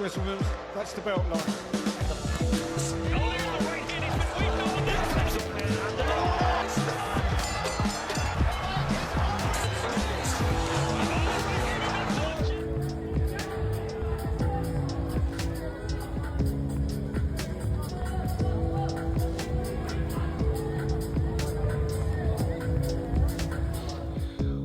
Chris Williams, that's the belt line.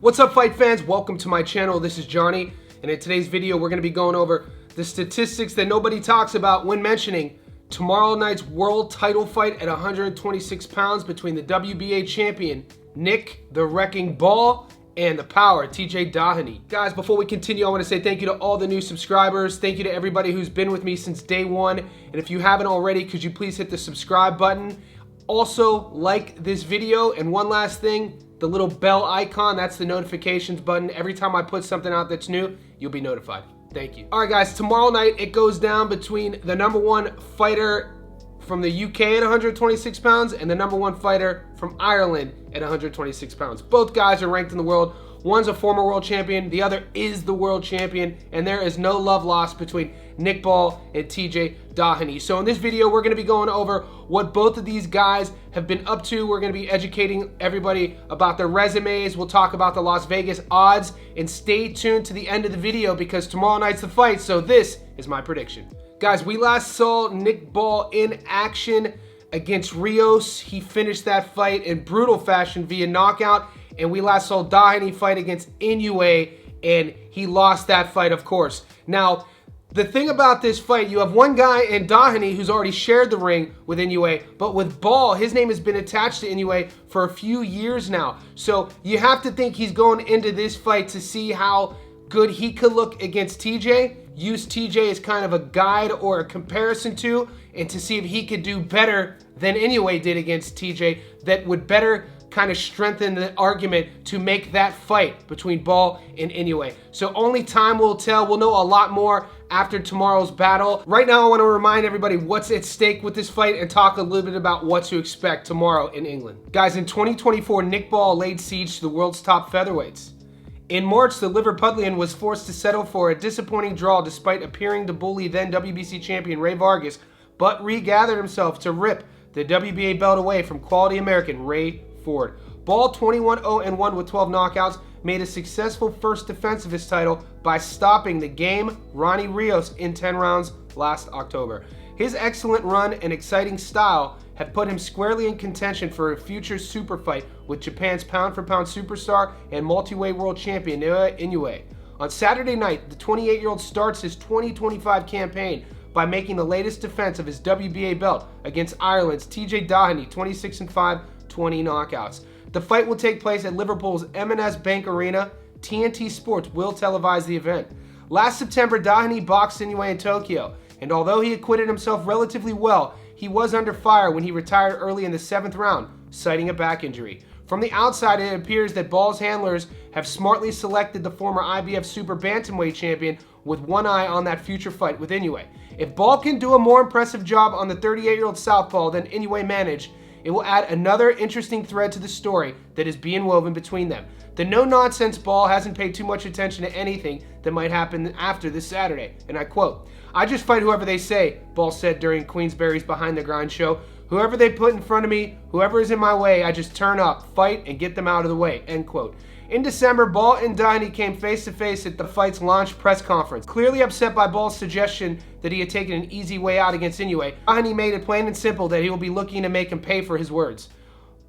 What's up, fight fans? Welcome to my channel. This is Johnny, and in today's video we're going to be going over the statistics that nobody talks about when mentioning tomorrow night's world title fight at 126 pounds between the WBA champion Nick the Wrecking Ball and the Power TJ Doheny. Guys, before we continue, I want to say thank you to all the new subscribers. Thank you to everybody who's been with me since day one, and if you haven't already, could you please hit the subscribe button? Also, like this video, and one last thing, the little bell icon, that's the notifications button. Every time I put something out that's new, you'll be notified. Thank you. All right, guys, tomorrow night it goes down between the #1 fighter from the UK at 126 pounds and the #1 fighter from Ireland at 126 pounds. Both guys are ranked in the world. One's a former world champion, the other is the world champion, and there is no love lost between Nick Ball and TJ Doheny. So in this video, we're going to be going over what both of these guys have been up to. We're going to be educating everybody about their resumes. We'll talk about the Las Vegas odds, and stay tuned to the end of the video because tomorrow night's the fight, so this is my prediction. Guys, we last saw Nick Ball in action against Rios. He finished that fight in brutal fashion via knockout. And we last saw Doheny fight against Inoue, and he lost that fight, of course. Now, the thing about this fight, you have one guy in Doheny who's already shared the ring with Inoue, but with Ball, his name has been attached to Inoue for a few years now. So you have to think he's going into this fight to see how good he could look against TJ, use TJ as kind of a guide or a comparison to, and to see if he could do better than Inoue did against TJ that would better kind of strengthen the argument to make that fight between Ball and Inoue. So only time will tell. We'll know a lot more after tomorrow's battle. Right now, I want to remind everybody what's at stake with this fight and talk a little bit about what to expect tomorrow in England. Guys, in 2024, Nick Ball laid siege to the world's top featherweights. In March, the Liverpudlian was forced to settle for a disappointing draw despite appearing to bully then WBC champion Ray Vargas, but regathered himself to rip the WBA belt away from quality American Ray Ford. Ball, 21-0-1 with 12 knockouts, made a successful first defense of his title by stopping the game Ronnie Rios in 10 rounds last October. His excellent run and exciting style have put him squarely in contention for a future super fight with Japan's pound-for-pound superstar and multi-weight world champion Inoue. On Saturday night, the 28-year-old starts his 2025 campaign by making the latest defense of his WBA belt against Ireland's TJ Doheny, 26-5, 20 knockouts. The fight will take place at Liverpool's M&S Bank Arena. TNT Sports will televise the event. Last September, Doheny boxed Inoue in Tokyo, and although he acquitted himself relatively well, he was under fire when he retired early in the 7th round, citing a back injury. From the outside, it appears that Ball's handlers have smartly selected the former IBF Super Bantamweight champion with one eye on that future fight with Inoue. If Ball can do a more impressive job on the 38-year-old southpaw than Inoue managed, it will add another interesting thread to the story that is being woven between them. The no-nonsense Ball hasn't paid too much attention to anything that might happen after this Saturday, and I quote, "I just fight whoever they say," Ball said during Queensberry's Behind the Grind show. "Whoever they put in front of me, whoever is in my way, I just turn up, fight, and get them out of the way," end quote. In December, Ball and Doheny came face-to-face at the fight's launch press conference. Clearly upset by Ball's suggestion that he had taken an easy way out against Inoue, Doheny made it plain and simple that he will be looking to make him pay for his words.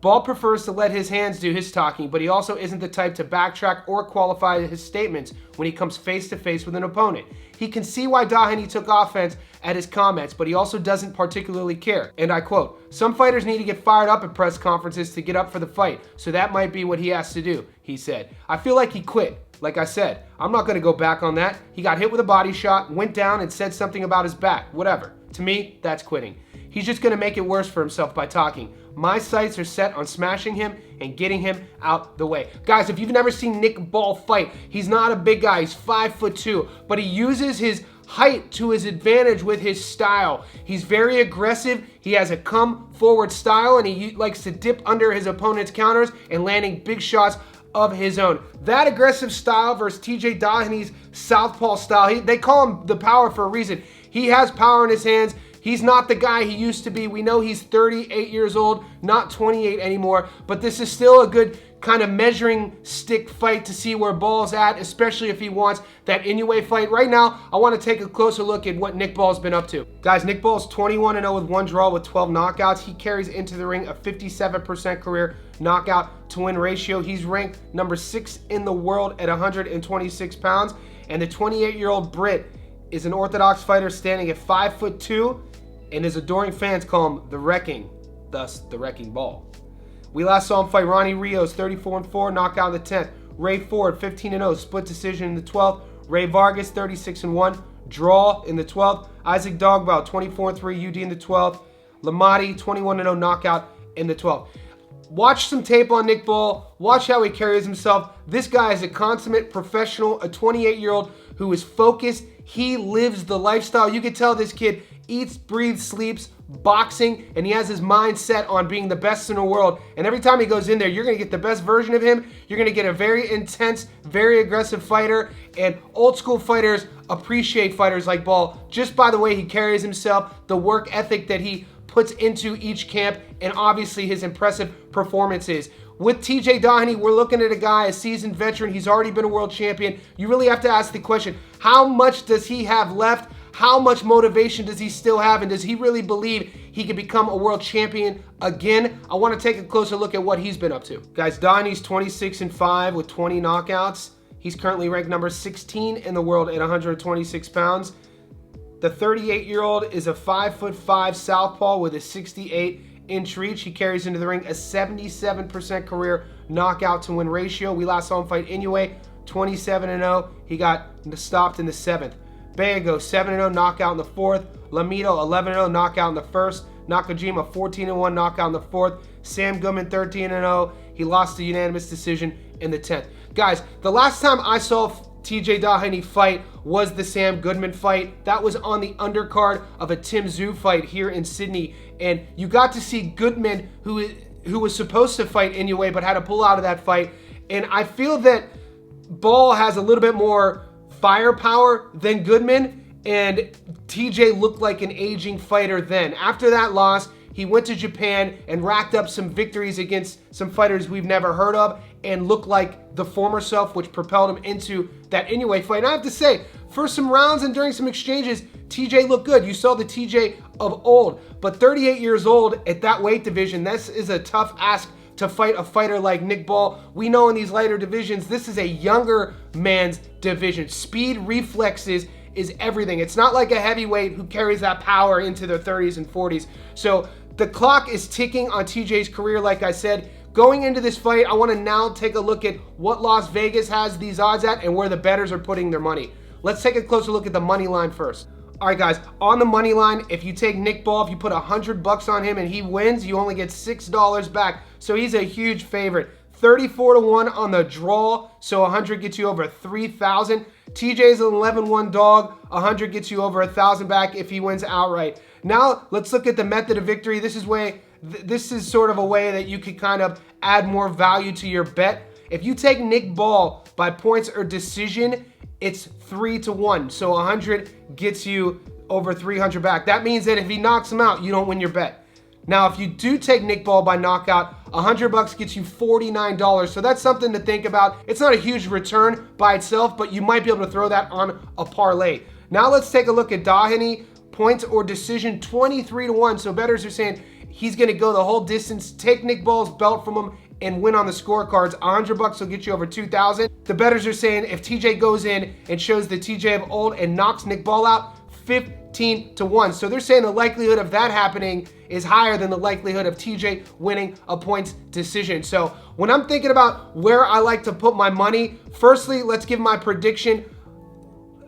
Ball prefers to let his hands do his talking, but he also isn't the type to backtrack or qualify his statements when he comes face-to-face with an opponent. He can see why Doheny took offense at his comments, but he also doesn't particularly care. And I quote, "Some fighters need to get fired up at press conferences to get up for the fight, so that might be what he has to do," he said. "I feel like he quit. Like I said, I'm not going to go back on that. He got hit with a body shot, went down and said something about his back. Whatever. To me, that's quitting. He's just going to make it worse for himself by talking. My sights are set on smashing him and getting him out the way." Guys, if you've never seen Nick Ball fight, he's not a big guy. He's 5'2", but he uses his height to his advantage with his style. He's very aggressive. He has a come forward style, and he likes to dip under his opponent's counters and landing big shots of his own. That aggressive style versus TJ Doheny's southpaw style. They call him the power for a reason. He has power in his hands. He's not the guy he used to be. We know he's 38 years old, not 28 anymore, but this is still a good kind of measuring stick fight to see where Ball's at, especially if he wants that Inoue fight. Right now, I want to take a closer look at what Nick Ball's been up to. Guys, Nick Ball's 21-0 with 1 draw with 12 knockouts. He carries into the ring a 57% career knockout to win ratio. He's ranked number 6 in the world at 126 pounds, and the 28-year-old Brit is an orthodox fighter standing at 5'2", and his adoring fans call him the Wrecking, thus the Wrecking Ball. We last saw him fight Ronnie Rios, 34-4, knockout in the 10th. Ray Ford, 15-0, split decision in the 12th. Ray Vargas, 36-1, draw in the 12th. Isaac Dogbow, 24-3, UD in the 12th. Lamati, 21-0, knockout in the 12th. Watch some tape on Nick Ball. Watch how he carries himself. This guy is a consummate professional, a 28-year-old who is focused. He lives the lifestyle. You can tell this kid eats, breathes, sleeps boxing, and he has his mind set on being the best in the world. And every time he goes in there, you're going to get the best version of him. You're going to get a very intense, very aggressive fighter. And old school fighters appreciate fighters like Ball just by the way he carries himself, the work ethic that he puts into each camp, and obviously his impressive performances. With TJ Doheny, we're looking at a guy, a seasoned veteran. He's already been a world champion. You really have to ask the question, how much does he have left? How much motivation does he still have? And does he really believe he can become a world champion again? I want to take a closer look at what he's been up to. Guys, Doheny's 26-5 with 20 knockouts. He's currently ranked number 16 in the world at 126 pounds. The 38-year-old is a 5'5" southpaw with a 68-inch reach. He carries into the ring a 77% career knockout to win ratio. We last saw him fight Inoue, 27-0. He got stopped in the 7th. Bayago, 7-0, knockout in the 4th. Lamito, 11-0, knockout in the 1st. Nakajima, 14-1, knockout in the 4th. Sam Goodman, 13-0. He lost the unanimous decision in the 10th. Guys, the last time I saw TJ Doheny fight was the Sam Goodman fight. That was on the undercard of a Tim Tszyu fight here in Sydney. And you got to see Goodman, who was supposed to fight Inoue, but had to pull out of that fight. And I feel that Ball has a little bit more firepower than Goodman, and TJ looked like an aging fighter then. After that loss, he went to Japan and racked up some victories against some fighters we've never heard of and looked like the former self, which propelled him into that Inoue fight. And I have to say, for some rounds and during some exchanges, TJ looked good. You saw the TJ of old, but 38 years old at that weight division, this is a tough ask to fight a fighter like Nick Ball. We know in these lighter divisions, this is a younger man's division. Speed, reflexes is everything. It's not like a heavyweight who carries that power into their 30s and 40s. So the clock is ticking on TJ's career, like I said. Going into this fight, I want to now take a look at what Las Vegas has these odds at and where the bettors are putting their money. Let's take a closer look at the money line first. All right, guys, on the money line, if you take Nick Ball, if you put $100 on him and he wins, you only get $6 back. So he's a huge favorite. 34-1 on the draw, so 100 gets you over 3,000. TJ's an 11-1 dog, 100 gets you over 1,000 back if he wins outright. Now let's look at the method of victory. This is sort of a way that you could kind of add more value to your bet. If you take Nick Ball by points or decision, it's 3-1. So 100 gets you over 300 back. That means that if he knocks him out, you don't win your bet. Now, if you do take Nick Ball by knockout, $100 gets you $49. So that's something to think about. It's not a huge return by itself, but you might be able to throw that on a parlay. Now let's take a look at Doheny. Points or decision, 23-1. So bettors are saying he's going to go the whole distance, take Nick Ball's belt from him, and win on the scorecards. $100 will get you over 2,000. The bettors are saying if TJ goes in and shows the TJ of old and knocks Nick Ball out, 15-1. So they're saying the likelihood of that happening is higher than the likelihood of TJ winning a points decision. So when I'm thinking about where I like to put my money, firstly, let's give my prediction.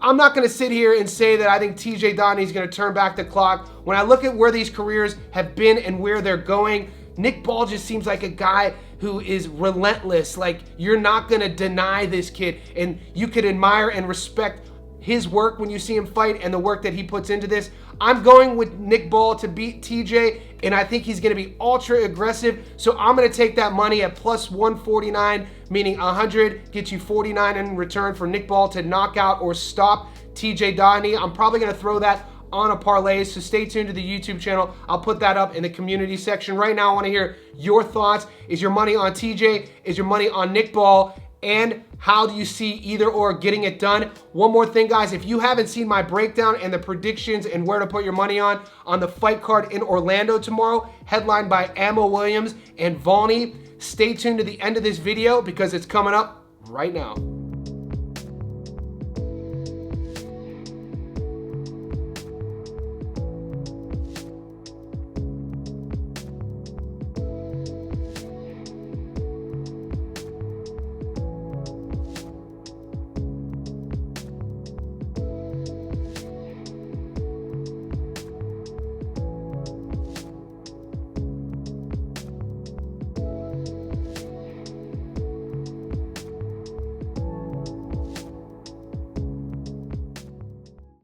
I'm not going to sit here and say that I think TJ Doheny is going to turn back the clock. When I look at where these careers have been and where they're going, Nick Ball just seems like a guy who is relentless. Like, you're not going to deny this kid, and you could admire and respect his work when you see him fight and the work that he puts into this. I'm going with Nick Ball to beat TJ, and I think he's going to be ultra aggressive. So I'm going to take that money at plus 149, meaning 100 gets you 49 in return for Nick Ball to knock out or stop TJ Doheny. I'm probably going to throw that on a parlay, so stay tuned to the YouTube channel. I'll put that up in the community section. Right now, I want to hear your thoughts. Is your money on TJ? Is your money on Nick Ball? And how do you see either or getting it done? One more thing, guys, if you haven't seen my breakdown and the predictions and where to put your money on the fight card in Orlando tomorrow, headlined by Ammo Williams and Doheny, stay tuned to the end of this video because it's coming up right now.